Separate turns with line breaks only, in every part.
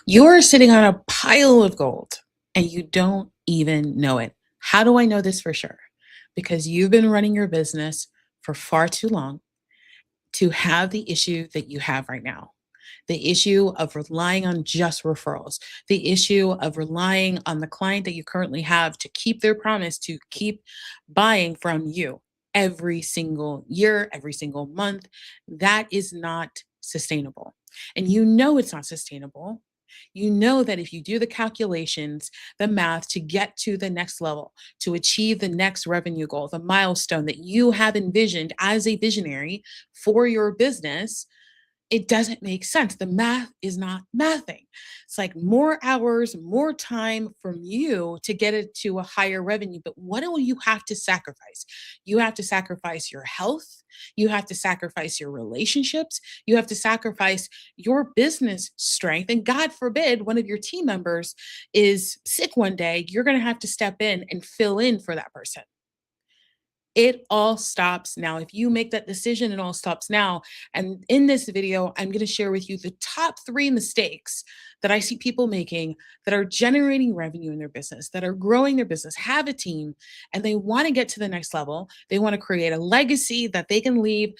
You're sitting on a pile of gold and you don't even know it. How do I know this for sure? Because you've been running your business for far too long to have the issue that you have right now. The issue of relying on just referrals, the issue of relying on the client that you currently have to keep their promise to keep buying from you every single year, every single month. That is not sustainable. And you know it's not sustainable. You know that if you do the calculations, the math to get to the next level, to achieve the next revenue goal, the milestone that you have envisioned as a visionary for your business, it doesn't make sense. The math is not mathing. It's like more hours, more time from you to get it to a higher revenue. But what do you have to sacrifice? You have to sacrifice your health. You have to sacrifice your relationships. You have to sacrifice your business strength. And God forbid one of your team members is sick one day, you're going to have to step in and fill in for that person. It all stops now. If you make that decision, it all stops now. And in this video, I'm going to share with you the top 3 mistakes that I see people making that are generating revenue in their business, that are growing their business, have a team, and they want to get to the next level. They want to create a legacy that they can leave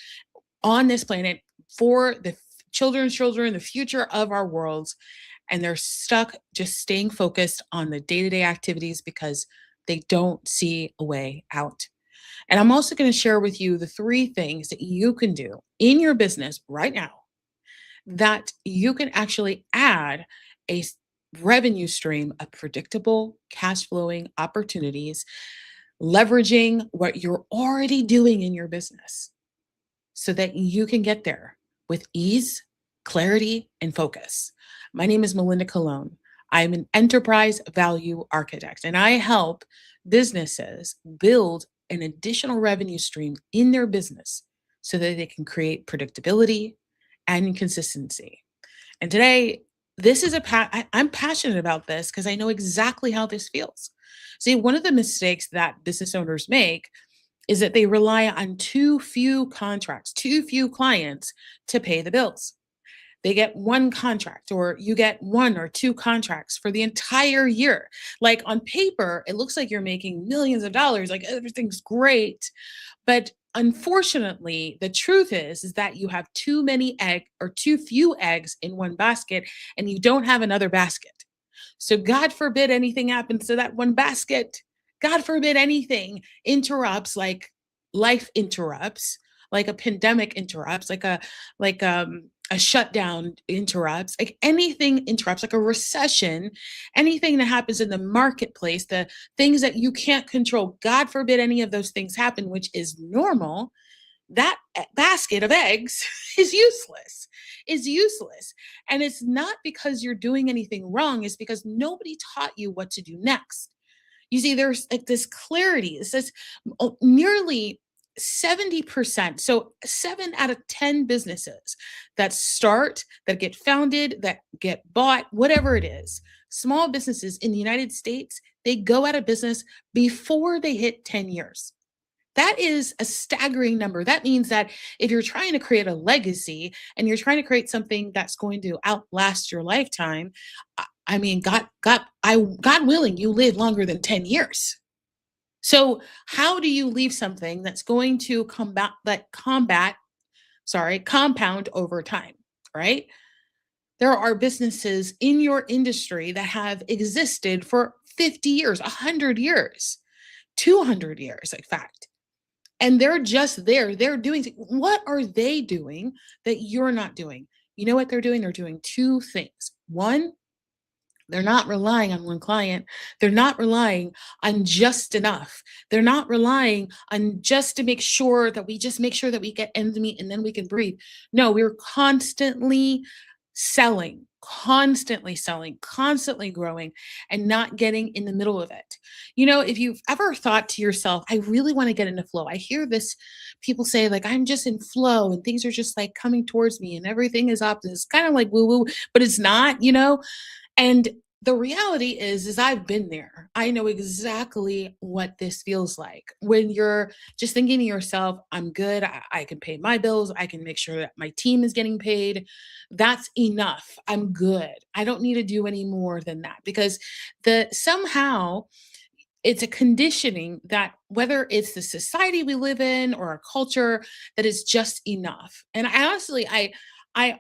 on this planet for the children's children, the future of our worlds. And they're stuck just staying focused on the day to day activities because they don't see a way out. And I'm also going to share with you the 3 things that you can do in your business right now that you can actually add revenue stream of predictable cash flowing opportunities, leveraging what you're already doing in your business so that you can get there with ease, clarity, and focus. My name is Melinda Colon. I'm an enterprise value architect, and I help businesses build an additional revenue stream in their business so that they can create predictability and consistency. And today, this is I'm passionate about this because I know exactly how this feels. See, one of the mistakes that business owners make is that they rely on too few contracts, too few clients to pay the bills. They get one contract, or you get 1 or 2 contracts for the entire year. Like on paper, it looks like you're making millions of dollars, like everything's great. But unfortunately, the truth is that you have too few eggs in one basket and you don't have another basket. So God forbid anything happens to that one basket. God forbid anything interrupts, like life interrupts, like a pandemic interrupts, like a shutdown interrupts, like anything interrupts, like a recession, anything that happens in the marketplace, the things that you can't control. God forbid any of those things happen, which is normal. That basket of eggs is useless. And it's not because you're doing anything wrong, it's because nobody taught you what to do next. You see, there's like this clarity. It says nearly 70%. So 7 out of 10 businesses that start, that get founded, that get bought, whatever it is, small businesses in the United States, they go out of business before they hit 10 years. That is a staggering number. That means that if you're trying to create a legacy and you're trying to create something that's going to outlast your lifetime, I mean, God willing, you live longer than 10 years. So how do you leave something that's going to compound over time, right? There are businesses in your industry that have existed for 50 years, 100 years, 200 years, in fact. And they're just there. They're doing, what are they doing that you're not doing? You know what they're doing? They're doing 2 things. One, they're not relying on one client. They're not relying on just enough. They're not relying on just to make sure that we just make sure that we get ends meet and then we can breathe. No, we're constantly selling, constantly growing, and not getting in the middle of it. You know, if you've ever thought to yourself, I really want to get into flow. I hear this, people say, like, I'm just in flow and things are just like coming towards me and everything is up. And it's kind of like woo woo, but it's not, you know? And the reality is I've been there. I know exactly what this feels like when you're just thinking to yourself, I'm good. I can pay my bills. I can make sure that my team is getting paid. That's enough. I'm good. I don't need to do any more than that because the somehow it's a conditioning that whether it's the society we live in or a culture that is just enough. And I honestly, I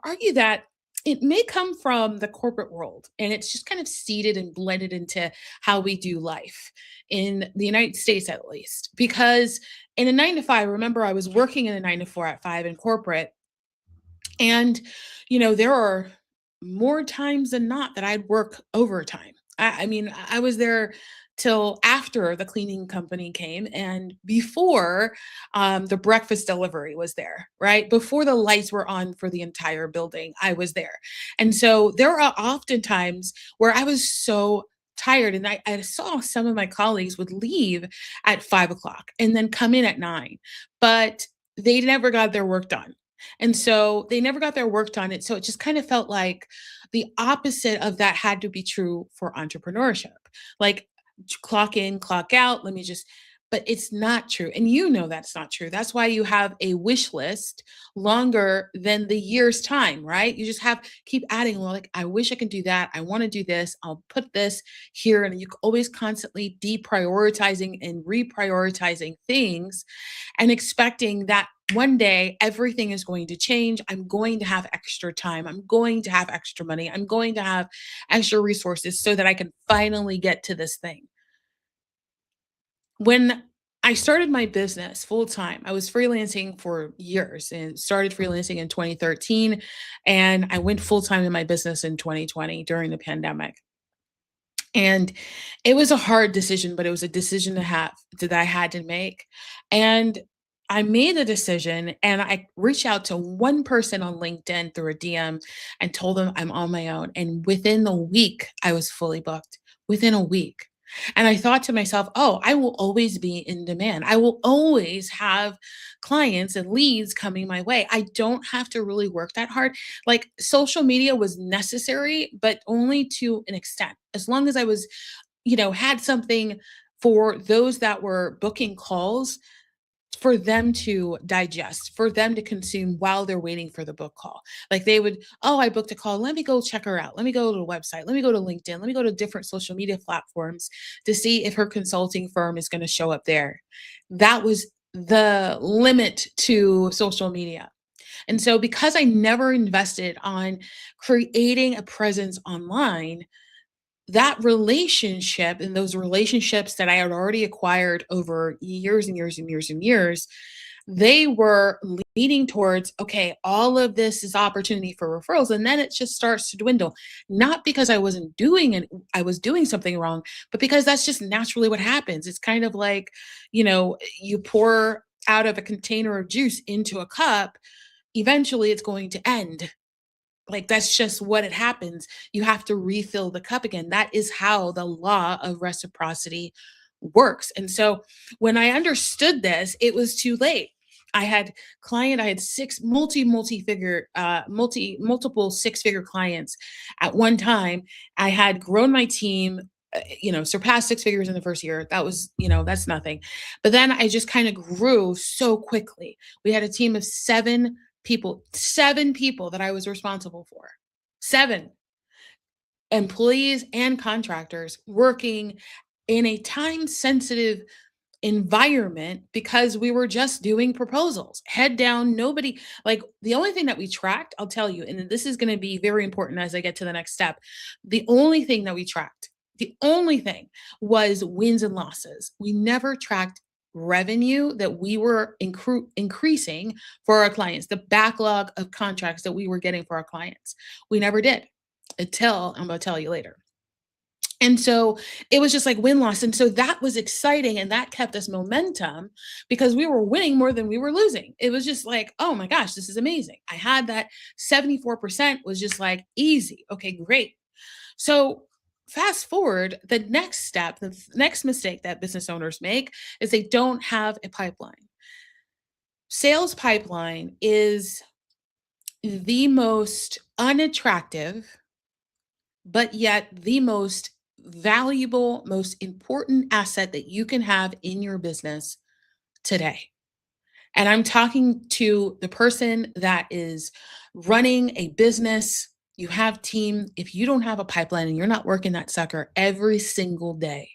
argue that it may come from the corporate world and it's just kind of seeded and blended into how we do life in the United States, at least. Because in a 9 to 5, remember, I was working in a 9 to 4 at 5 in corporate, and, there are more times than not that I'd work overtime. I mean, I was there till after the cleaning company came and before the breakfast delivery was there, right? Before the lights were on for the entire building, I was there. And so there are often times where I was so tired, and I saw some of my colleagues would leave at 5 o'clock and then come in at 9, but they never got their work done. And so they never got their work done. And so it just kind of felt like the opposite of that had to be true for entrepreneurship. Like clock in, clock out. But it's not true. And that's not true. That's why you have a wish list longer than the year's time, right? You just keep adding, well, like, I wish I could do that. I want to do this. I'll put this here. And you always constantly deprioritizing and reprioritizing things and expecting that one day everything is going to change. I'm going to have extra time. I'm going to have extra money. I'm going to have extra resources so that I can finally get to this thing. When I started my business full time, I was freelancing for years and started freelancing in 2013. And I went full time in my business in 2020 during the pandemic. And it was a hard decision, but it was a decision that I had to make. And I made a decision and I reached out to one person on LinkedIn through a DM and told them I'm on my own. And within the week, I was fully booked. Within a week. And I thought to myself, oh, I will always be in demand. I will always have clients and leads coming my way. I don't have to really work that hard. Like, social media was necessary, but only to an extent. As long as I was, had something for those that were booking calls for them to digest, for them to consume while they're waiting for the book call. Like, they would, oh, I booked a call. Let me go check her out. Let me go to the website. Let me go to LinkedIn. Let me go to different social media platforms to see if her consulting firm is going to show up there. That was the limit to social media. And so, because I never invested on creating a presence online, that relationship and those relationships that I had already acquired over years and years and years and years, they were leading towards, okay, all of this is opportunity for referrals. And then it just starts to dwindle. Not because I wasn't doing it, I was doing something wrong, but because that's just naturally what happens. It's kind of like, you pour out of a container of juice into a cup, eventually it's going to end. Like, that's just what it happens. You have to refill the cup again. That is how the law of reciprocity works. And so when I understood this, it was too late. I had six multiple 6-figure clients at one time. I had grown my team, surpassed 6 figures in the first year. That was, that's nothing. But then I just kind of grew so quickly. We had a team of 7 people that I was responsible for. 7 employees and contractors working in a time sensitive environment because we were just doing proposals, head down. Nobody, like, the only thing that we tracked, I'll tell you, and this is going to be very important as I get to the next step. The only thing was wins and losses. We never tracked revenue that we were increasing for our clients, the backlog of contracts that we were getting for our clients. We never did, until I'm going to tell you later. And so it was just like win-loss. And so that was exciting. And that kept us momentum because we were winning more than we were losing. It was just like, oh my gosh, this is amazing. I had that 74% was just like easy. Okay, great. So fast forward, the next step, the next mistake that business owners make is they don't have a pipeline. Sales pipeline is the most unattractive but yet the most valuable, most important asset that you can have in your business today. And I'm talking to the person that is running a business. You have team. If you don't have a pipeline and you're not working that sucker every single day,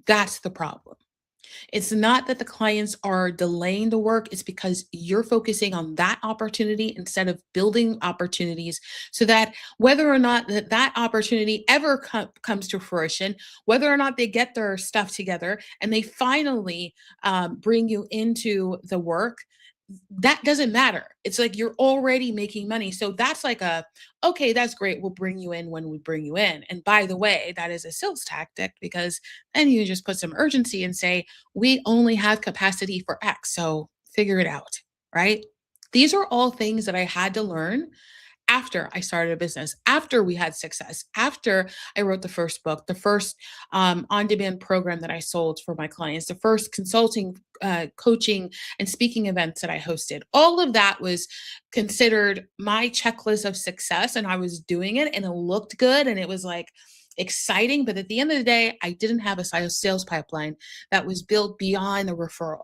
that's the problem. It's not that the clients are delaying the work, it's because you're focusing on that opportunity instead of building opportunities so that whether or not that opportunity ever comes to fruition, whether or not they get their stuff together and they finally bring you into the work, that doesn't matter. It's like you're already making money. So that's like okay, that's great. We'll bring you in when we bring you in. And by the way, that is a sales tactic because then you just put some urgency and say, we only have capacity for X. So figure it out, right? These are all things that I had to learn after I started a business, after we had success, after I wrote the first book, the first on demand program that I sold for my clients, the first consulting, coaching, and speaking events that I hosted. All of that was considered my checklist of success, and I was doing it, and it looked good, and it was like, exciting. But at the end of the day, I didn't have a sales pipeline that was built beyond the referral.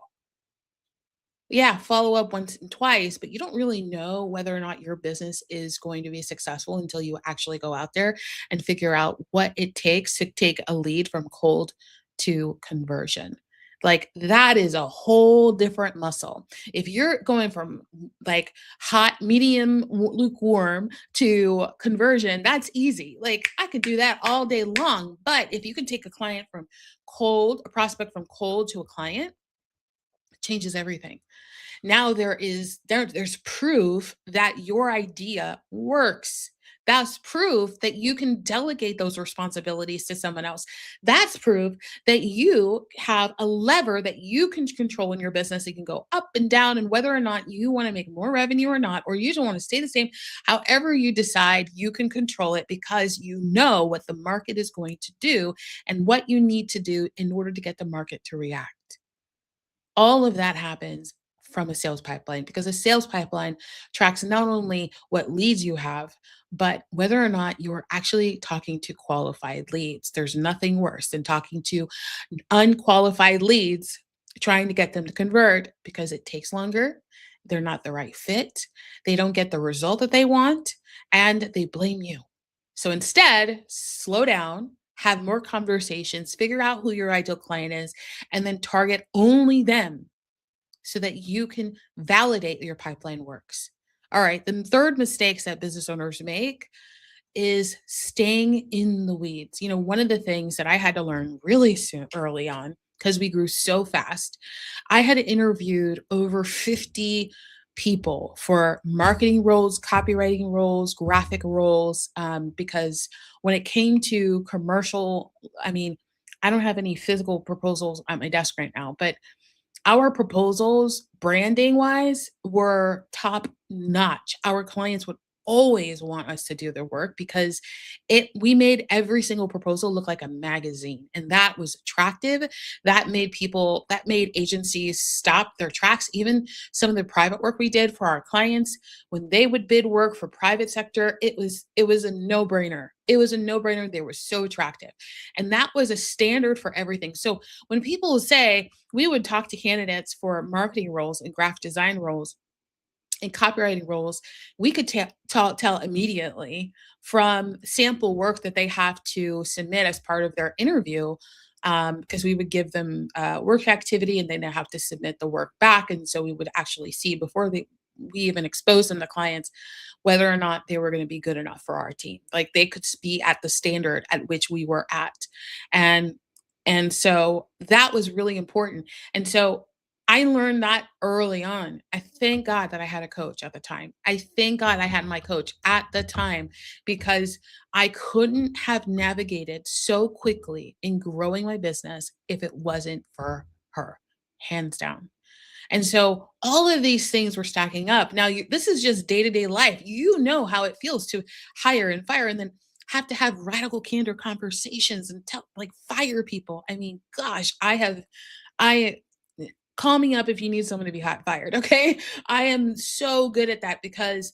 Yeah, follow up once and twice, but you don't really know whether or not your business is going to be successful until you actually go out there and figure out what it takes to take a lead from cold to conversion. Like that is a whole different muscle. If you're going from like hot, medium, lukewarm to conversion, that's easy. Like I could do that all day long. But if you can take a client from cold, a prospect from cold to a client, it changes everything. Now there's proof that your idea works. That's proof that you can delegate those responsibilities to someone else. That's proof that you have a lever that you can control in your business. You can go up and down, and whether or not you want to make more revenue or not, or you don't want to stay the same, however you decide, you can control it because you know what the market is going to do and what you need to do in order to get the market to react. All of that happens from a sales pipeline because a sales pipeline tracks not only what leads you have, but whether or not you're actually talking to qualified leads. There's nothing worse than talking to unqualified leads, trying to get them to convert because it takes longer. They're not the right fit. They don't get the result that they want, and they blame you. So instead, slow down, have more conversations, figure out who your ideal client is, and then target only them so that you can validate that your pipeline works. All right. The third mistakes that business owners make is staying in the weeds. You know, one of the things that I had to learn really soon, early on, because we grew so fast, I had interviewed over 50 people for marketing roles, copywriting roles, graphic roles, because when it came to commercial, I mean, I don't have any physical proposals at my desk right now, but our proposals, branding wise, were top notch. Our clients would always want us to do their work because it we made every single proposal look like a magazine, and that was attractive. That made agencies stop their tracks. Even some of the private work we did for our clients, when they would bid work for private sector, it was a no-brainer. It was a no-brainer. They were so attractive. And that was a standard for everything. So when people say, we would talk to candidates for marketing roles and graphic design roles and copywriting roles, we could tell immediately from sample work that they have to submit as part of their interview, because we would give them work activity and then they have to submit the work back. And so we would actually see before we even expose them to clients whether or not they were going to be good enough for our team. Like they could be at the standard at which we were at. And so that was really important. And so I learned that early on. I thank God that I had a coach at the time. I thank God I had my coach at the time because I couldn't have navigated so quickly in growing my business if it wasn't for her, hands down. And so all of these things were stacking up. Now, this is just day to day life. You know how it feels to hire and fire and then have to have radical candor conversations and like fire people. I mean, gosh, I call me up if you need someone to be hot fired. Okay. I am so good at that because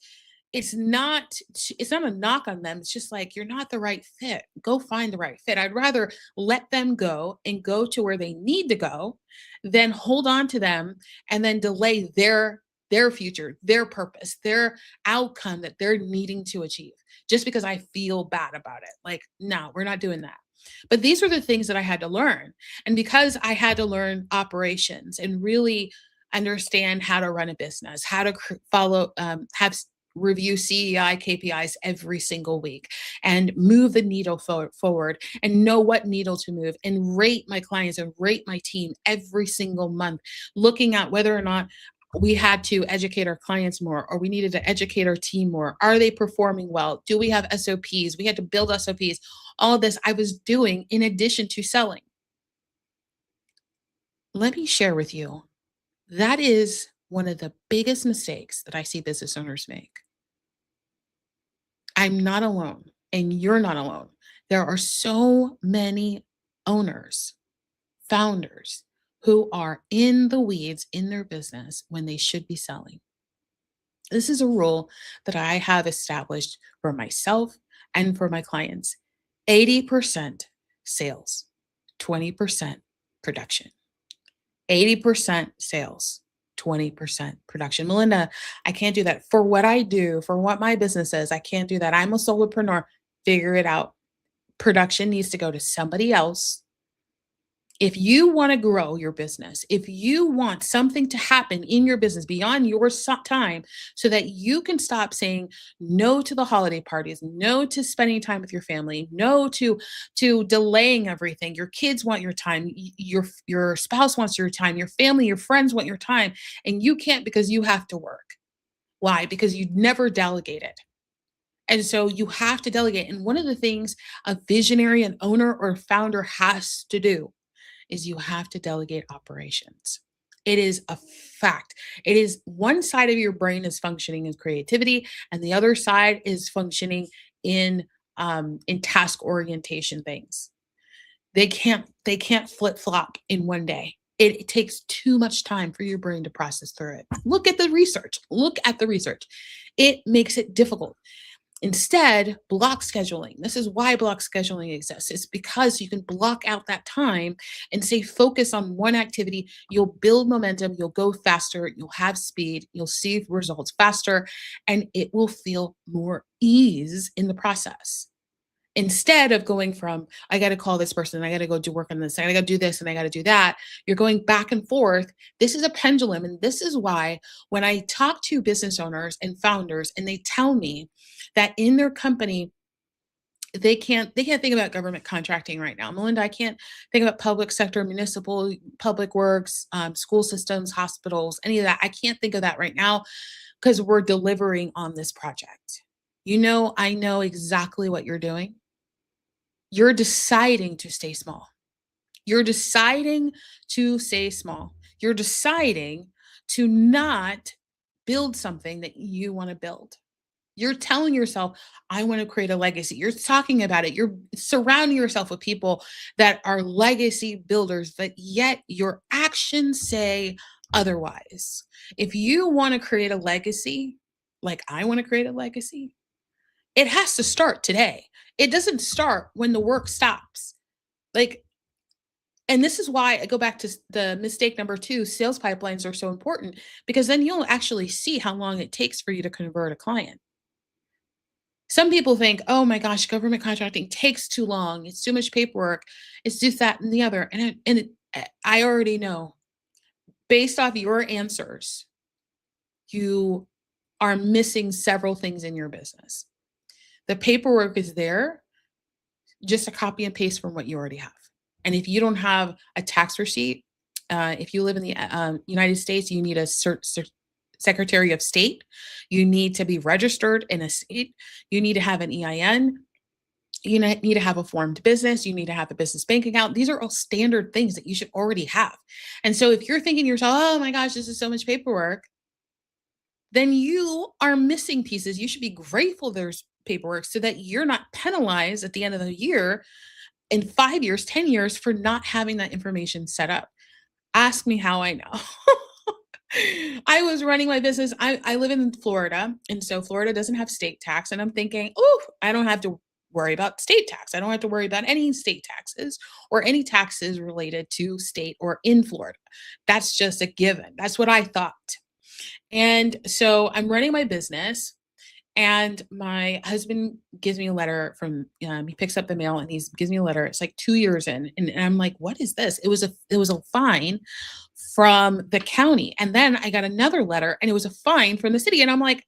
it's not a knock on them. It's just like, you're not the right fit. Go find the right fit. I'd rather let them go and go to where they need to go than hold on to them and then delay their future, their purpose, their outcome that they're needing to achieve just because I feel bad about it. Like, no, we're not doing that. But these are the things that I had to learn. And because I had to learn operations and really understand how to run a business, how to follow, review CEI KPIs every single week and move the needle forward and know what needle to move and rate my clients and rate my team every single month, looking at whether or not we had to educate our clients more or we needed to educate our team more. Are they performing well? Do we have SOPs? We had to build SOPs. All of this I was doing in addition to selling. Let me share with you, that is one of the biggest mistakes that I see business owners make. I'm not alone, and you're not alone. There are so many owners, founders who are in the weeds in their business when they should be selling. This is a rule that I have established for myself and for my clients. 80% sales, 20% production. 80% sales, 20% production. Melinda, I can't do that. For what I do, for what my business is, I can't do that. I'm a solopreneur. Figure it out. Production needs to go to somebody else. If you want to grow your business, if you want something to happen in your business beyond your time so that you can stop saying no to the holiday parties, no to spending time with your family, no to delaying everything. Your kids want your time, your spouse wants your time, your family, your friends want your time, and you can't because you have to work. Why? Because you never delegated. And so you have to delegate. And one of the things a visionary, an owner, or founder has to do is you have to delegate operations. It is a fact. It is one side of your brain is functioning in creativity, and the other side is functioning in task orientation things. They can't flip flop in one day. It takes too much time for your brain to process through it. Look at the research. Look at the research. It makes it difficult. Instead, block scheduling. This is why block scheduling exists. It's because you can block out that time and say focus on one activity. You'll build momentum, you'll go faster, you'll have speed, you'll see results faster, and it will feel more ease in the process. Instead of going from, I got to call this person, I got to go do work on this, I got to do this, and I got to do that, you're going back and forth. This is a pendulum. And this is why when I talk to business owners and founders and they tell me that in their company, they can't think about government contracting right now. Melinda, I can't think about public sector, municipal, public works, school systems, hospitals, any of that. I can't think of that right now because we're delivering on this project. I know exactly what you're doing. You're deciding to stay small. You're deciding to stay small. You're deciding to not build something that you want to build. You're telling yourself, I want to create a legacy. You're talking about it. You're surrounding yourself with people that are legacy builders, but yet your actions say otherwise. If you want to create a legacy, like I want to create a legacy, it has to start today. It doesn't start when the work stops. Like, and this is why I go back to the mistake number two, sales pipelines are so important because then you'll actually see how long it takes for you to convert a client. Some people think, oh my gosh, government contracting takes too long. It's too much paperwork. It's just that and the other. I already know based off your answers, you are missing several things in your business. The paperwork is there, just a copy and paste from what you already have. And if you don't have a tax receipt, if you live in the United States, you need a Secretary of State. You need to be registered in a state. You need to have an EIN. You need to have a formed business. You need to have a business bank account. These are all standard things that you should already have. And so if you're thinking to yourself, oh my gosh, this is so much paperwork, then you are missing pieces. You should be grateful there's paperwork so that you're not penalized at the end of the year in 5 years, 10 years for not having that information set up. Ask me how I know. I was running my business. I live in Florida, and so Florida doesn't have state tax, and I'm thinking, "Oh, I don't have to worry about state tax. I don't have to worry about any state taxes or any taxes related to state or in Florida. That's just a given." That's what I thought. And so I'm running my business, and my husband gives me a letter from he picks up the mail and he gives me a letter. It's like 2 years in, and I'm like, "What is this?" It was a fine from the county, and then I got another letter, and it was a fine from the city, and I'm like,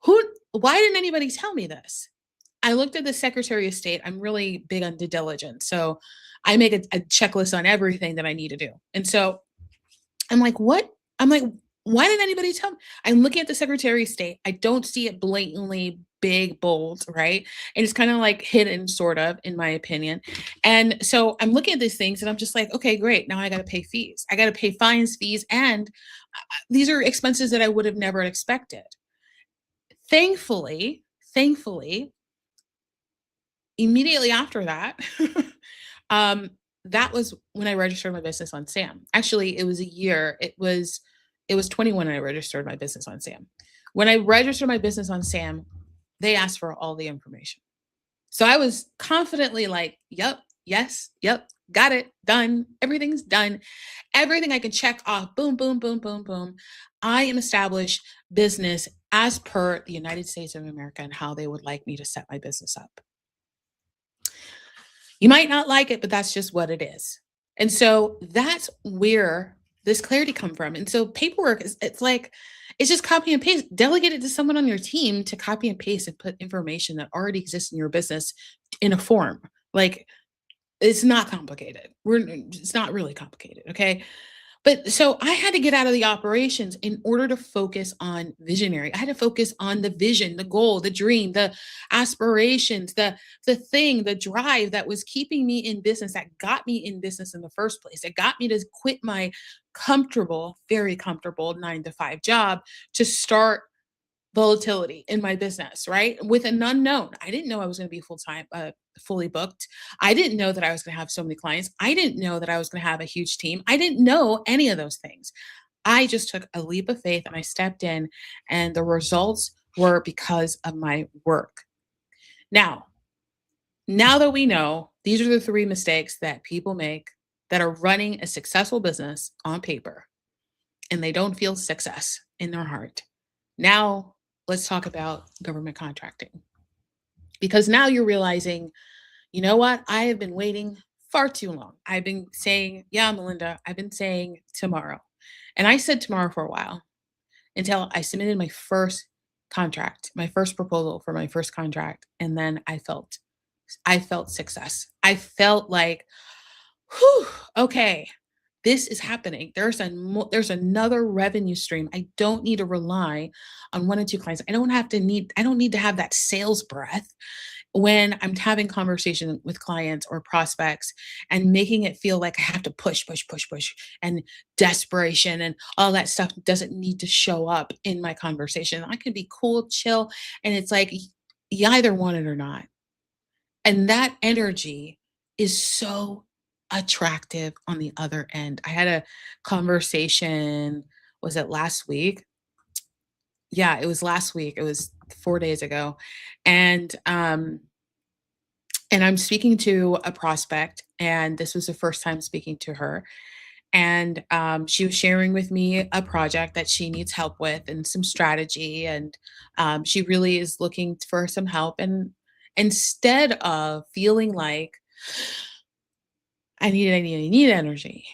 "Who why didn't anybody tell me this?" I looked at the Secretary of State. I'm really big on due diligence, so I make a checklist on everything that I need to do, and so I'm like, "What?" I'm like, "Why didn't anybody tell me?" I'm looking at the Secretary of State. I don't see it blatantly big, bold, right? And it's kind of like hidden, sort of, in my opinion. And so I'm looking at these things and I'm just like, okay, great. Now I got to pay fees. I got to pay fines, fees, and these are expenses that I would have never expected. Thankfully, immediately after that, um, that was when I registered my business on SAM. Actually, it was a year. It was 21 when I registered my business on SAM. When I registered my business on SAM, they asked for all the information. So I was confidently like, "Yep, yes, yep, got it, done. Everything's done. Everything I can check off. Boom, boom, boom, boom, boom. I am established business as per the United States of America and how they would like me to set my business up." You might not like it, but that's just what it is. And so that's where this clarity come from. And so paperwork is it's like it's just copy and paste. Delegate it to someone on your team to copy and paste and put information that already exists in your business in a form. Like it's not complicated. It's not really complicated, okay? But so I had to get out of the operations in order to focus on visionary. I had to focus on the vision, the goal, the dream, the aspirations, the drive that was keeping me in business, that got me in business in the first place. That got me to quit my comfortable, very comfortable 9 to 5 job to start volatility in my business, right? With an unknown. I didn't know I was going to be full time, fully booked. I didn't know that I was going to have so many clients. I didn't know that I was going to have a huge team. I didn't know any of those things. I just took a leap of faith and I stepped in, and the results were because of my work. Now, now that we know these are the 3 mistakes that people make that are running a successful business on paper and they don't feel success in their heart. Now, let's talk about government contracting. Because now you're realizing, you know what? I have been waiting far too long. I've been saying, yeah, Melinda, I've been saying tomorrow. And I said tomorrow for a while until I submitted my first contract, my first proposal for my first contract. And then I felt success. I felt like, whew, okay, this is happening. There's another revenue stream. I don't need to rely on 1 or 2 clients. I don't need to have that sales breath when I'm having conversation with clients or prospects and making it feel like I have to push, push, push, push, and desperation and all that stuff doesn't need to show up in my conversation. I can be cool, chill, and it's like you either want it or not. And that energy is so attractive on the other end. I had a conversation, was it last week? Yeah, it was last week. It was 4 days ago. And and I'm speaking to a prospect, and this was the first time speaking to her. And she was sharing with me a project that she needs help with and some strategy. And she really is looking for some help. And instead of feeling like I need energy,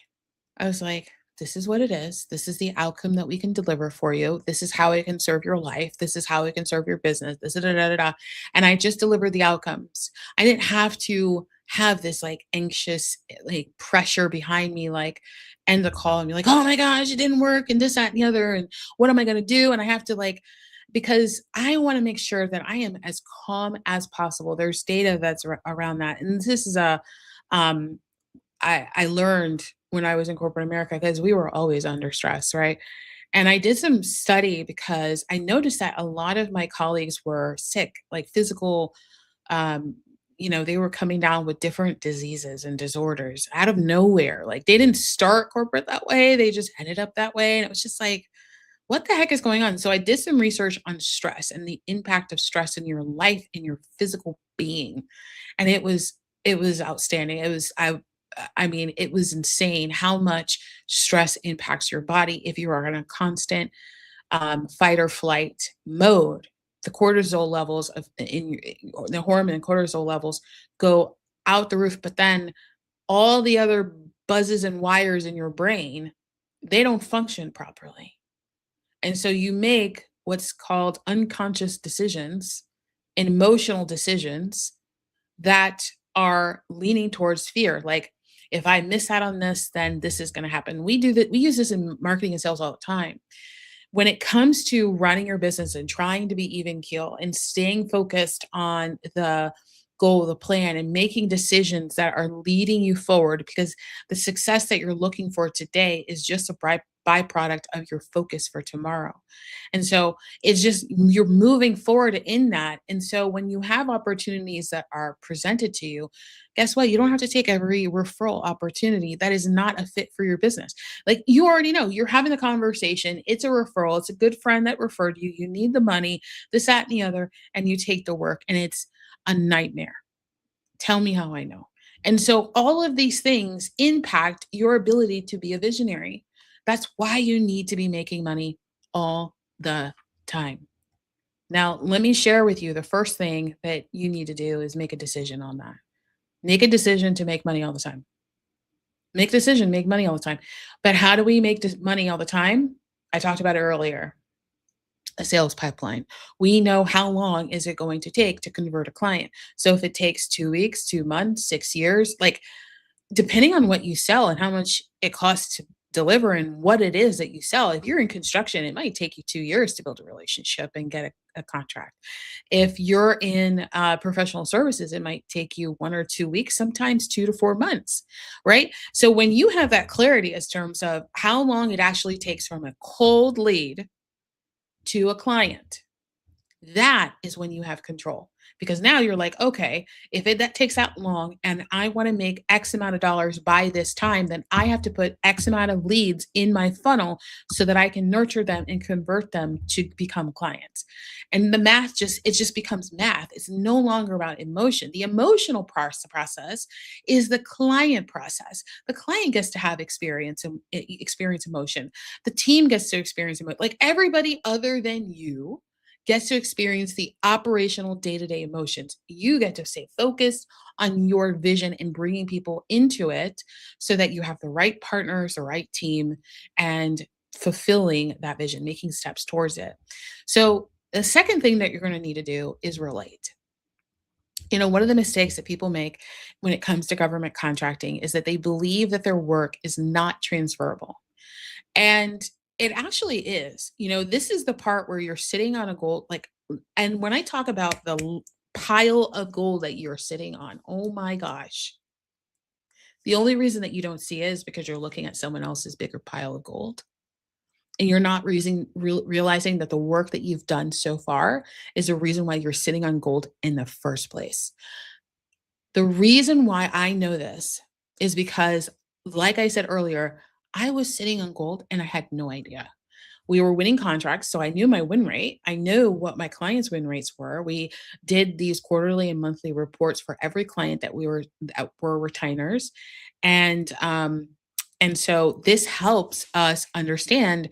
I was like, this is what it is. This is the outcome that we can deliver for you. This is how it can serve your life. This is how it can serve your business. This is da, da, da, da. And I just delivered the outcomes. I didn't have to have this like anxious like pressure behind me, like end the call and be like, oh my gosh, it didn't work and this, that, and the other. And what am I going to do? And I have to like, because I want to make sure that I am as calm as possible. There's data that's around that. And this is um, I learned when I was in corporate America because we were always under stress, right? And I did some study because I noticed that a lot of my colleagues were sick, like physical, um, they were coming down with different diseases and disorders out of nowhere. Like they didn't start corporate that way, they just ended up that way. And it was just like, what the heck is going on? So I did some research on stress and the impact of stress in your life, in your physical being. And it was outstanding. I mean, it was insane how much stress impacts your body if you are in a constant fight or flight mode. The cortisol levels or the hormone cortisol levels go out the roof, but then all the other buzzes and wires in your brain, they don't function properly. And so you make what's called unconscious decisions and emotional decisions that are leaning towards fear. Like, if I miss out on this, then this is going to happen. We do that. We use this in marketing and sales all the time. When it comes to running your business and trying to be even keel and staying focused on the goal, the plan, and making decisions that are leading you forward, because the success that you're looking for today is just a byproduct of your focus for tomorrow. And so it's just you're moving forward in that. And so when you have opportunities that are presented to you, guess what? You don't have to take every referral opportunity that is not a fit for your business. Like, you already know, you're having the conversation, it's a referral, it's a good friend that referred you, you need the money, this, that, and the other, and you take the work, and it's a nightmare. Tell me how I know. And so all of these things impact your ability to be a visionary. That's why you need to be making money all the time. Now, let me share with you the first thing that you need to do is make a decision on that. Make a decision to make money all the time. Make a decision, make money all the time. But how do we make this money all the time? I talked about it earlier. A sales pipeline. We know how long is it going to take to convert a client. So if it takes 2 weeks, 2 months, 6 years, like, depending on what you sell and how much it costs to deliver and what it is that you sell. If you're in construction, it might take you 2 years to build a relationship and get a contract. If you're in professional services, it might take you 1 or 2 weeks, sometimes 2 to 4 months, right? So when you have that clarity as terms of how long it actually takes from a cold lead to a client, that is when you have control. Because now you're like, okay, if that takes that long and I want to make X amount of dollars by this time, then I have to put X amount of leads in my funnel so that I can nurture them and convert them to become clients. And the math it just becomes math. It's no longer about emotion. The emotional process is the client process. The client gets to have experience and experience emotion. The team gets to experience emotion. Like, everybody other than you gets to experience the operational day-to-day emotions. You get to stay focused on your vision and bringing people into it so that you have the right partners, the right team, and fulfilling that vision, making steps towards it. So the second thing that you're going to need to do is relate. One of the mistakes that people make when it comes to government contracting is that they believe that their work is not transferable. And it actually is. This is the part where you're sitting on a gold, like, and when I talk about the pile of gold that you're sitting on, oh my gosh. The only reason that you don't see it is because you're looking at someone else's bigger pile of gold. And you're not realizing that the work that you've done so far is the reason why you're sitting on gold in the first place. The reason why I know this is because, like I said earlier, I was sitting on gold and I had no idea. We were winning contracts, so I knew my win rate. I knew what my clients' win rates were. We did these quarterly and monthly reports for every client that were retainers, and so this helps us understand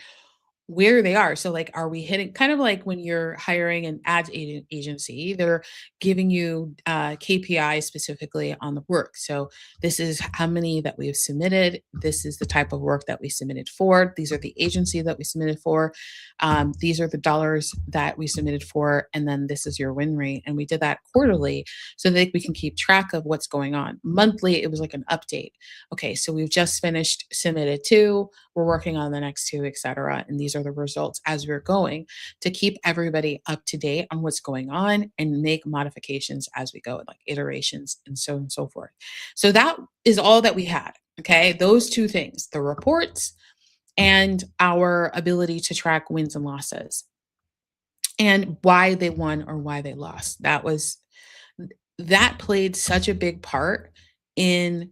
where they are. So, like, are we hitting, kind of like when you're hiring an ads agency, they're giving you KPI specifically on the work. So this is how many that we have submitted. This is the type of work that we submitted for. These are the agency that we submitted for. These are the dollars that we submitted for. And then this is your win rate. And we did that quarterly so that we can keep track of what's going on. Monthly, it was like an update. Okay, so we've just finished submitted 2. We're working on the next 2, et cetera. And these are the results as we're going, to keep everybody up to date on what's going on and make modifications as we go, like iterations and so on and so forth. So that is all that we had. Okay. Those 2 things, the reports and our ability to track wins and losses and why they won or why they lost. that played such a big part in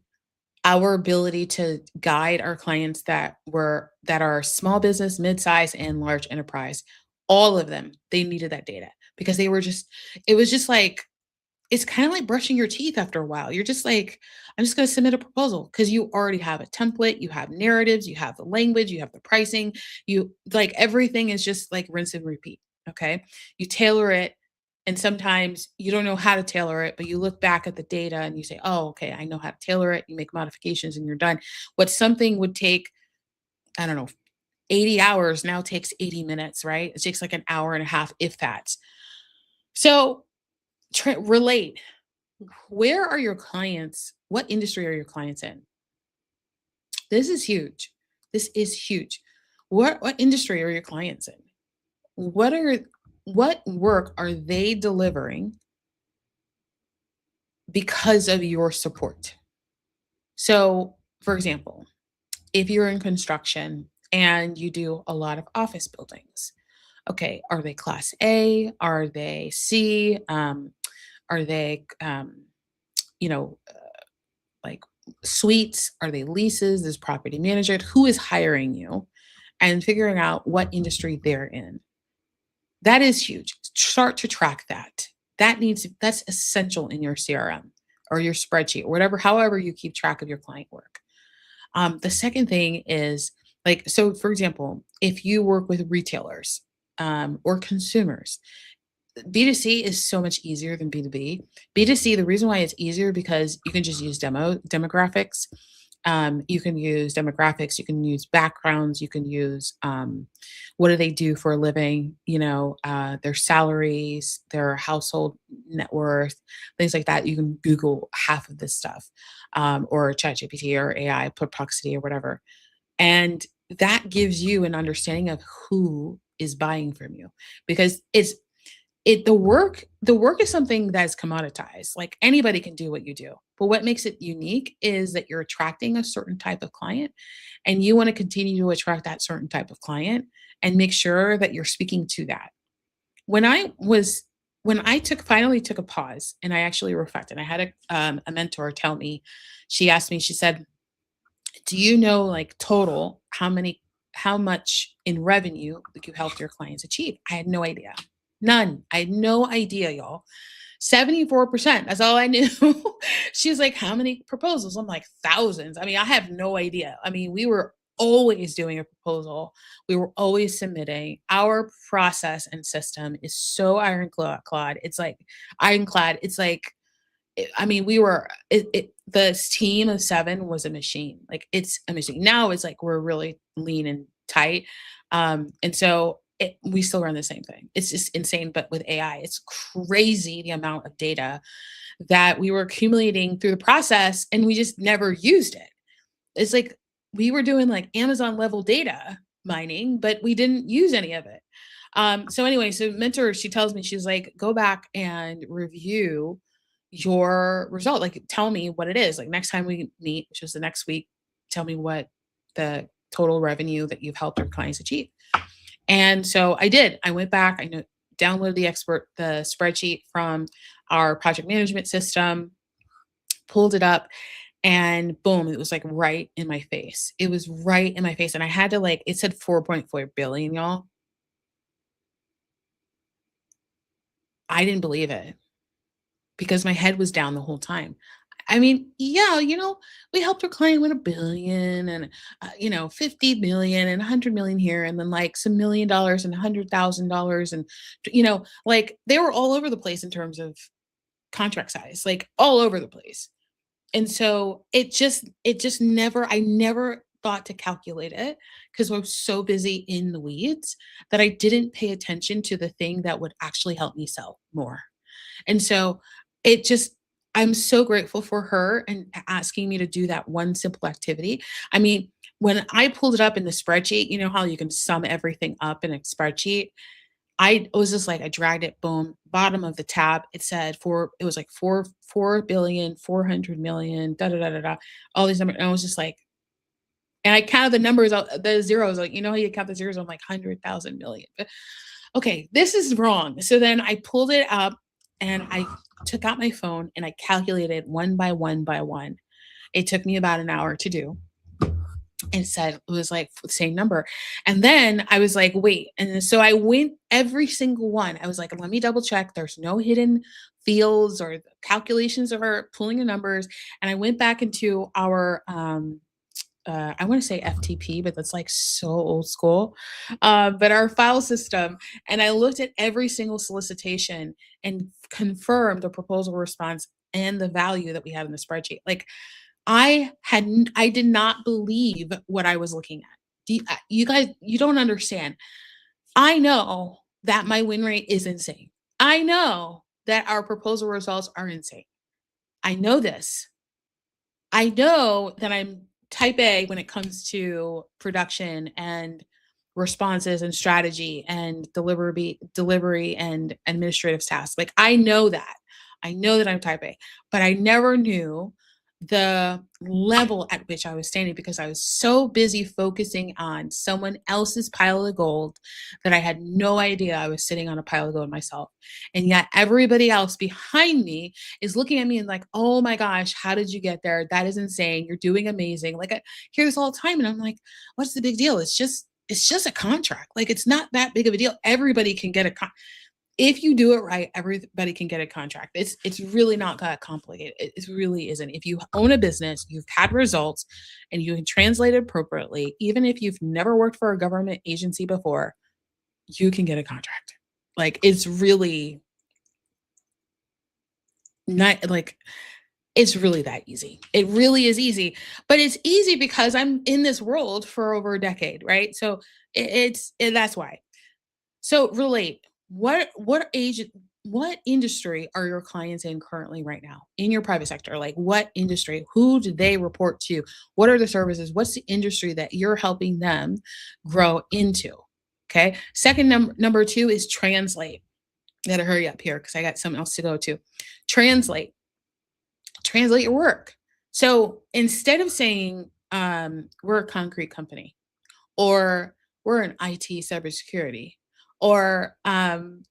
our ability to guide our clients that are small business, mid-size, and large enterprise. All of them, they needed that data because they were just it was just like it's kind of like brushing your teeth after a while. You're just like, I'm just going to submit a proposal because you already have a template, you have narratives, you have the language, you have the pricing, you like everything is just like rinse and repeat. Okay. You tailor it. And sometimes you don't know how to tailor it, but you look back at the data and you say, oh, okay, I know how to tailor it. You make modifications and you're done. What something would take, I don't know, 80 hours now takes 80 minutes, right? It takes like an hour and a half, if that. So relate. Where are your clients? What industry are your clients in? This is huge. This is huge. What industry are your clients in? What are what work are they delivering because of your support? So, for example, if you're in construction and you do a lot of office buildings, okay, are they class A? Are they C? Are they, you know, like suites? Are they leases? Is property management? Who is hiring you? And figuring out what industry they're in. That is huge. Start to track that. That's essential in your CRM or your spreadsheet or whatever, however you keep track of your client work. The second thing is like, so for example, if you work with retailers or consumers, B2C is so much easier than B2B. B2C, the reason why it's easier because you can just use demographics. You can use demographics, you can use backgrounds, you can use what do they do for a living, their salaries, their household net worth, things like that. You can Google half of this stuff, or ChatGPT or AI, Perplexity or whatever. And that gives you an understanding of who is buying from you because the work is something that's commoditized. Like anybody can do what you do. But what makes it unique is that you're attracting a certain type of client and you want to continue to attract that certain type of client and make sure that you're speaking to that. When I was when I finally took a pause and I actually reflected, I had a mentor tell me, she asked me, she said, do you know like total how much in revenue that you helped your clients achieve? I had no idea. None. I had no idea, y'all. 74%. That's all I knew. She was like, how many proposals? I'm like, thousands. I mean, I have no idea. I mean, we were always doing a proposal. We were always submitting. Our process and system is so ironclad. It's like ironclad. It's like I mean, this team of 7 was a machine. Like, it's a machine. Now it's like we're really lean and tight. And so we still run the same thing. It's just insane, but with AI, it's crazy the amount of data that we were accumulating through the process, and we just never used it. It's like we were doing like Amazon level data mining, but we didn't use any of it. So anyway, so mentor, she tells me, she's like, go back and review your result. Like, tell me what it is. Like next time we meet, which is the next week, tell me what the total revenue that you've helped your clients achieve. And so I did. I went back, downloaded the spreadsheet from our project management system, pulled it up, and boom, it was like right in my face. It was right in my face. And I had to like, it said 4.4 billion, y'all. I didn't believe it because my head was down the whole time. I mean, yeah, we helped our client win 1 billion and 50 million and 100 million here, and then like some $1 million and $100,000, and like they were all over the place in terms of contract size, like all over the place. And so it just I never thought to calculate it because I was so busy in the weeds that I didn't pay attention to the thing that would actually help me sell more. And so it just I'm so grateful for her and asking me to do that one simple activity. I mean, when I pulled it up in the spreadsheet, you know how you can sum everything up in a spreadsheet? I was just like, I dragged it, boom, bottom of the tab. It was like 4 billion, 400 million, da da da da da, all these numbers. And I was just like, and I counted the numbers out, the zeros, like, how you count the zeros? I'm like 100,000 million. But okay, this is wrong. So then I pulled it up and I took out my phone and I calculated one by one by one. It took me about an hour to do and said it was like the same number. And then I was like, wait. And so I went every single one. I was like, let me double check. There's no hidden fields or calculations or pulling the numbers. And I went back into our I want to say FTP, but that's like so old school. But our file system, and I looked at every single solicitation and confirmed the proposal response and the value that we had in the spreadsheet. Like I did not believe what I was looking at. You guys, you don't understand. I know that my win rate is insane. I know that our proposal results are insane. I know this. I know that I'm type A when it comes to production and responses and strategy and delivery and administrative tasks. Like I know that. I know that I'm type A, but I never knew the level at which I was standing because I was so busy focusing on someone else's pile of gold that I had no idea I was sitting on a pile of gold myself. And yet everybody else behind me is looking at me and like, oh my gosh, how did you get there? That is insane. You're doing amazing. Like I hear this all the time. And I'm like, what's the big deal? It's just a contract. Like it's not that big of a deal. Everybody can get a if you do it right, everybody can get a contract. It's really not that complicated. It really isn't. If you own a business, you've had results, and you can translate it appropriately, even if you've never worked for a government agency before, you can get a contract. Like it's really not like it's really that easy. It really is easy, but it's easy because I'm in this world for over a decade, right? So that's why. So relate. What industry are your clients in currently right now in your private sector? Like what industry? Who do they report to? What are the services? What's the industry that you're helping them grow into? Okay. Second number two is translate. Gotta hurry up here because I got something else to go to. Translate. Translate your work. So instead of saying we're a concrete company or we're an IT cybersecurity or I'm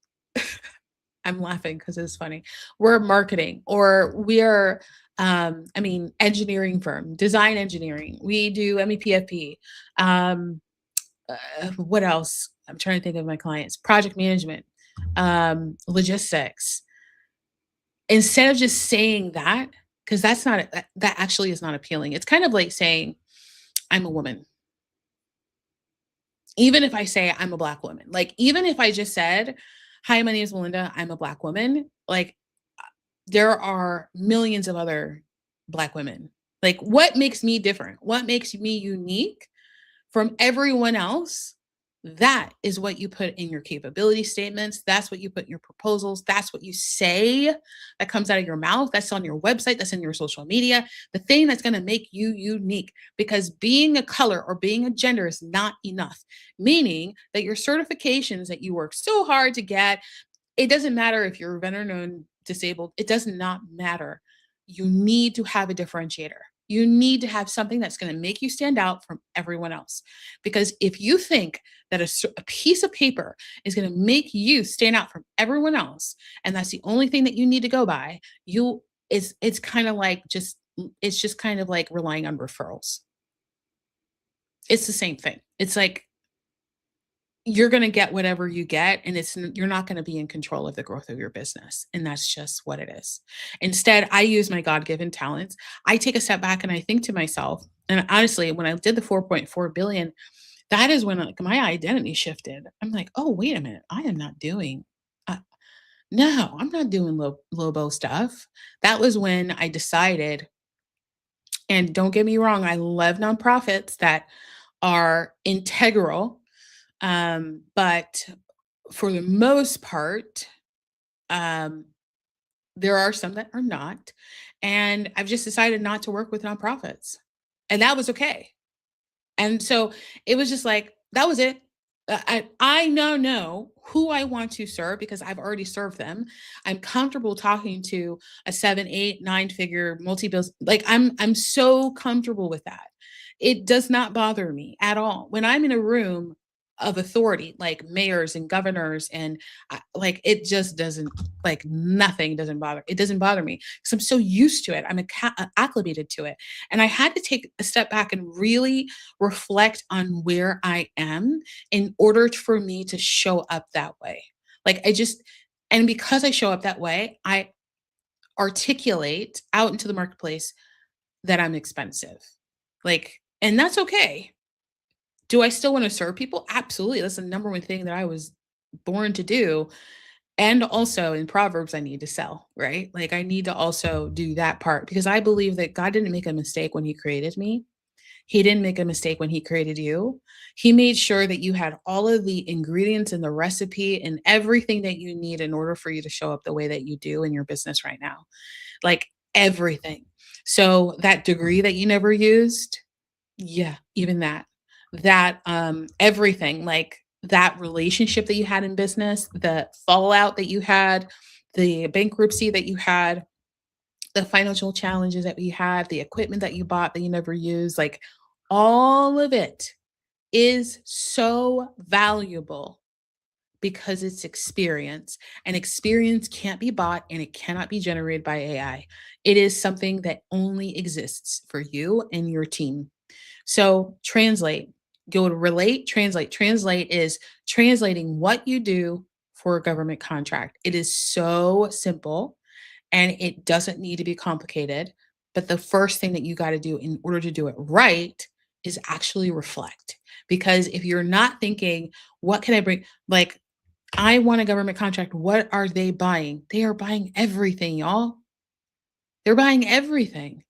laughing because it's funny. We're marketing or we're engineering firm, design engineering. We do MEPFP. Um, what else? I'm trying to think of my clients. Project management, logistics. Instead of just saying that, because that actually is not appealing. It's kind of like saying I'm a woman. Even if I say I'm a Black woman, like even if I just said, "Hi, my name is Melinda. I'm a Black woman," like there are millions of other Black women. Like, what makes me different? What makes me unique from everyone else? That is what you put in your capability statements. That's what you put in your proposals. That's what you say that comes out of your mouth. That's on your website. That's in your social media. The thing that's going to make you unique because being a color or being a gender is not enough, meaning that your certifications that you work so hard to get, it doesn't matter if you're veteran disabled, it does not matter. You need to have a differentiator. You need to have something that's going to make you stand out from everyone else. Because if you think that a piece of paper is going to make you stand out from everyone else, and that's the only thing that you need to go by, it's kind of like it's just kind of like relying on referrals. It's the same thing. It's like you're going to get whatever you get and you're not going to be in control of the growth of your business, and that's just what it is. Instead, I use my god-given talents. I take a step back and I think to myself, and honestly, when I did the 4.4 billion, that is when like my identity shifted. I'm like, oh wait a minute, I am not doing no, I'm not doing lobo stuff. That was when I decided, and don't get me wrong, I love nonprofits that are integral, but for the most part, um, there are some that are not. And I've just decided not to work with nonprofits. And that was okay. And so it was just like, that was it. I now know who I want to serve because I've already served them. I'm comfortable talking to a 7, 8, 9 figure multi-bills. Like I'm so comfortable with that. It does not bother me at all. When I'm in a room, of authority, like mayors and governors, and like it just doesn't, like nothing doesn't bother. It doesn't bother me because I'm so used to it. I'm acclimated to it, and I had to take a step back and really reflect on where I am in order for me to show up that way. Like I just, and because I show up that way, I articulate out into the marketplace that I'm expensive. Like, and that's okay. Do I still want to serve people? Absolutely. That's the number one thing that I was born to do. And also in Proverbs, I need to sell, right? Like I need to also do that part because I believe that God didn't make a mistake when he created me. He didn't make a mistake when he created you. He made sure that you had all of the ingredients and the recipe and everything that you need in order for you to show up the way that you do in your business right now. Like everything. So that degree that you never used, yeah, even that. Everything, like that relationship that you had in business, the fallout that you had, the bankruptcy that you had, the financial challenges that we had, the equipment that you bought that you never used, like all of it is so valuable because it's experience, and experience can't be bought and it cannot be generated by AI. It is something that only exists for you and your team. So translate, go to relate, translate. Translate is translating what you do for a government contract. It is so simple and it doesn't need to be complicated. But the first thing that you got to do in order to do it right is actually reflect. Because if you're not thinking, what can I bring? Like, I want a government contract. What are they buying? They are buying everything, y'all. They're buying everything.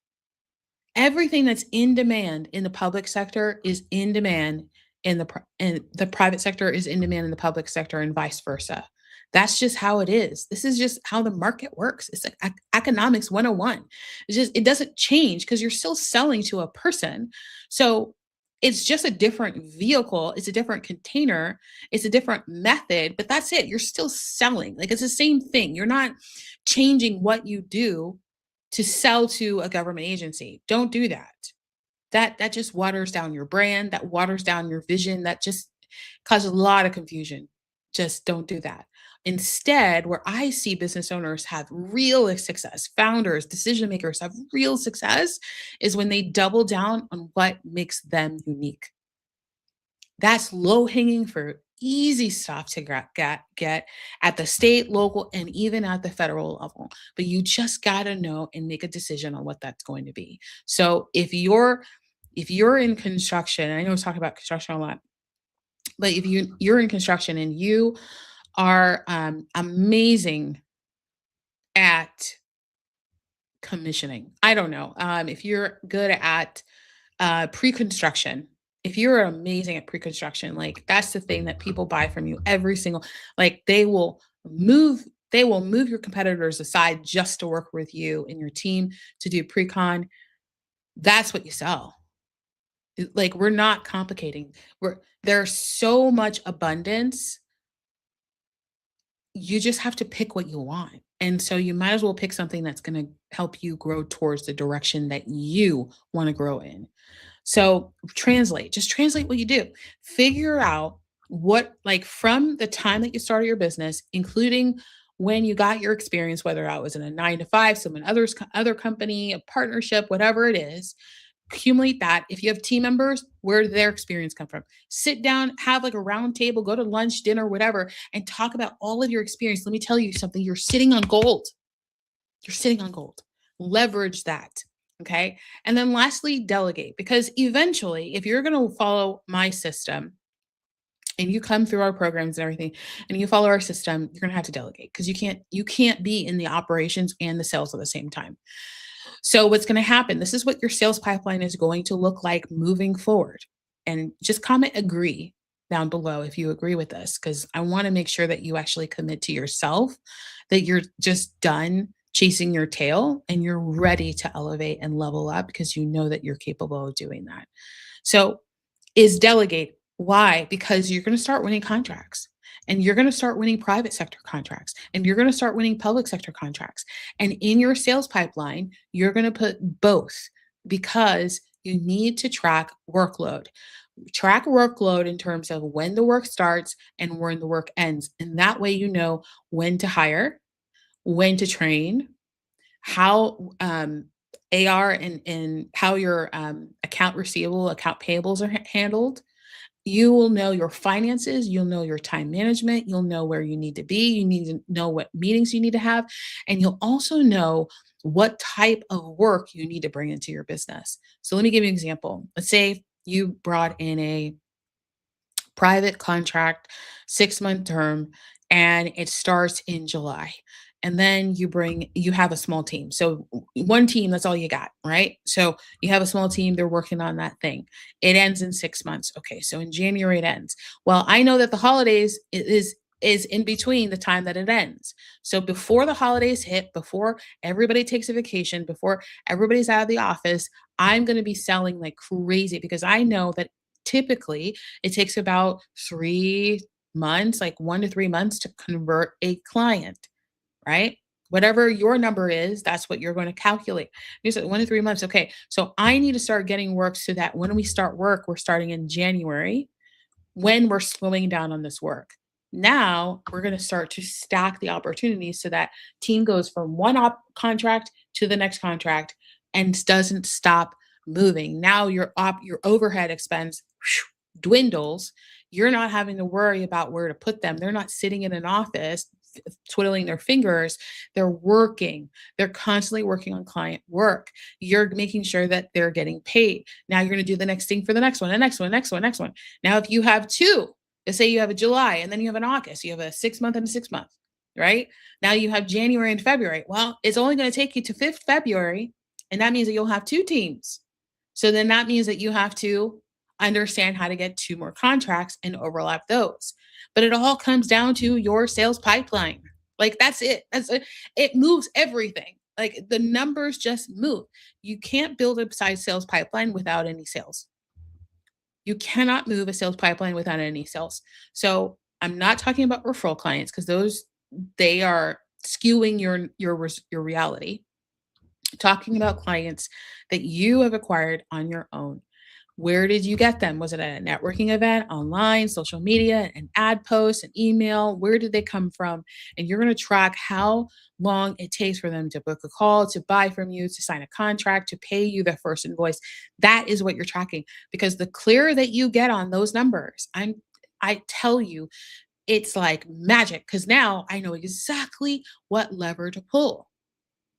Everything that's in demand in the public sector is in demand and the private sector is in demand in the public sector and vice versa. That's just how it is. This is just how the market works. It's like economics 101. It's just it doesn't change because you're still selling to a person. So it's just a different vehicle, it's a different container, it's a different method, but that's it. You're still selling. Like it's the same thing. You're not changing what you do to sell to a government agency. Don't do that. That just waters down your brand, that waters down your vision, that just causes a lot of confusion. Just don't do that. Instead, where I see business owners have real success, founders, decision makers have real success is when they double down on what makes them unique. That's low hanging fruit, easy stuff to get at the state, local, and even at the federal level. But you just got to know and make a decision on what that's going to be. So if you're in construction, and I know we're talking about construction a lot, but if you're in construction and you are amazing at commissioning, I don't know, if you're good at pre-construction, if you're amazing at pre-construction, like that's the thing that people buy from you every single, like move they will move your competitors aside just to work with you and your team to do pre-con. That's what you sell. Like we're not complicating. There's so much abundance. You just have to pick what you want. And so you might as well pick something that's going to help you grow towards the direction that you want to grow in. So translate, just translate what you do. Figure out what, like from the time that you started your business, including when you got your experience, whether that was in a 9 to 5, other company, a partnership, whatever it is, accumulate that. If you have team members, where did their experience come from? Sit down, have like a round table, go to lunch, dinner, whatever, and talk about all of your experience. Let me tell you something. You're sitting on gold. You're sitting on gold. Leverage that. Okay. And then lastly, delegate, because eventually, if you're going to follow my system and you come through our programs and everything and you follow our system, you're going to have to delegate because you can't be in the operations and the sales at the same time. So what's going to happen? This is what your sales pipeline is going to look like moving forward. And just comment agree down below if you agree with this, because I want to make sure that you actually commit to yourself, that you're just done chasing your tail and you're ready to elevate and level up because you know that you're capable of doing that. So is delegate. Why? Because you're going to start winning contracts and you're going to start winning private sector contracts and you're going to start winning public sector contracts. And in your sales pipeline, you're going to put both because you need to track workload. track workload in terms of when the work starts and when the work ends. And that way, you know when to hire, when to train, how AR and how your account receivable, account payables are handled. You will know your finances, you'll know your time management, you'll know where you need to be, you need to know what meetings you need to have, and you'll also know what type of work you need to bring into your business. So let me give you an example. Let's say you brought in a private contract, 6-month term, and it starts in July. And then you have a small team. So one team, that's all you got, right? So you have a small team, they're working on that thing. It ends in 6 months. Okay, so in January it ends. Well, I know that the holidays is in between the time that it ends. So before the holidays hit, before everybody takes a vacation, before everybody's out of the office, I'm going to be selling like crazy because I know that typically it takes about 3 months, like 1 to 3 months to convert a client, right? Whatever your number is, that's what you're going to calculate. You said 1 to 3 months. Okay. So I need to start getting work so that when we start work, we're starting in January when we're slowing down on this work. Now we're going to start to stack the opportunities so that team goes from one contract to the next contract and doesn't stop moving. Now your overhead expense dwindles. You're not having to worry about where to put them. They're not sitting in an office twiddling their fingers. They're working. They're constantly working on client work. You're making sure that they're getting paid. Now you're going to do the next thing for the next one, the next one, next one, next one. Now, if you have two, let's say you have a July and then you have an August, you have a 6 month and a 6 month, right? Now you have January and February. Well, it's only going to take you to 5th February, and that means that you'll have two teams. So then that means that you have to understand how to get two more contracts and overlap those. But it all comes down to your sales pipeline. Like that's it. That's it. It moves everything. Like the numbers just move. You can't build a size sales pipeline without any sales. You cannot move a sales pipeline without any sales. So I'm not talking about referral clients because those they are skewing your reality. Talking about clients that you have acquired on your own. Where did you get them? Was it at a networking event, online, social media, an ad post, an email? Where did they come from? And you're going to track how long it takes for them to book a call, to buy from you, to sign a contract, to pay you their first invoice. That is what you're tracking because the clearer that you get on those numbers, I tell you, it's like magic because now I know exactly what lever to pull.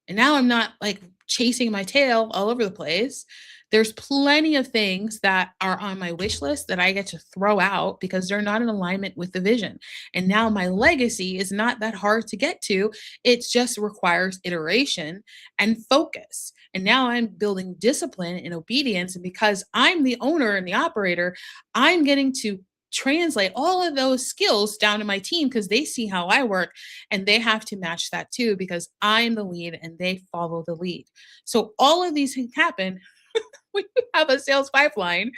And now I'm not like chasing my tail all over the place. There's plenty of things that are on my wish list that I get to throw out because they're not in alignment with the vision. And now my legacy is not that hard to get to. It just requires iteration and focus. And now I'm building discipline and obedience. And because I'm the owner and the operator, I'm getting to translate all of those skills down to my team because they see how I work and they have to match that too because I'm the lead and they follow the lead. So all of these things happen when you have a sales pipeline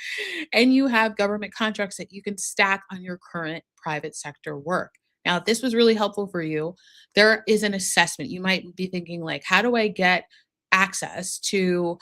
and you have government contracts that you can stack on your current private sector work. Now, if this was really helpful for you, there is an assessment. You might be thinking like, how do I get access to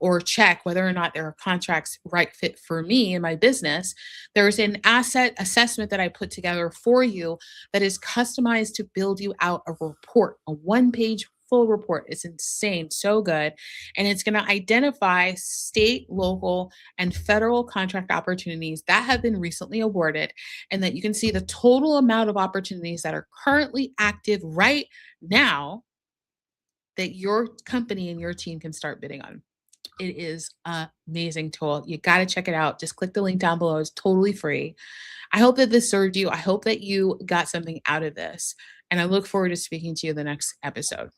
or check whether or not there are contracts right fit for me and my business? There's an asset assessment that I put together for you that is customized to build you out a report, a one-page full report. It's insane, so good. And it's going to identify state, local, and federal contract opportunities that have been recently awarded, and that you can see the total amount of opportunities that are currently active right now that your company and your team can start bidding on. It is an amazing tool. You got to check it out. Just click the link down below. It's totally free. I hope that this served you. I hope that you got something out of this. And I look forward to speaking to you in the next episode.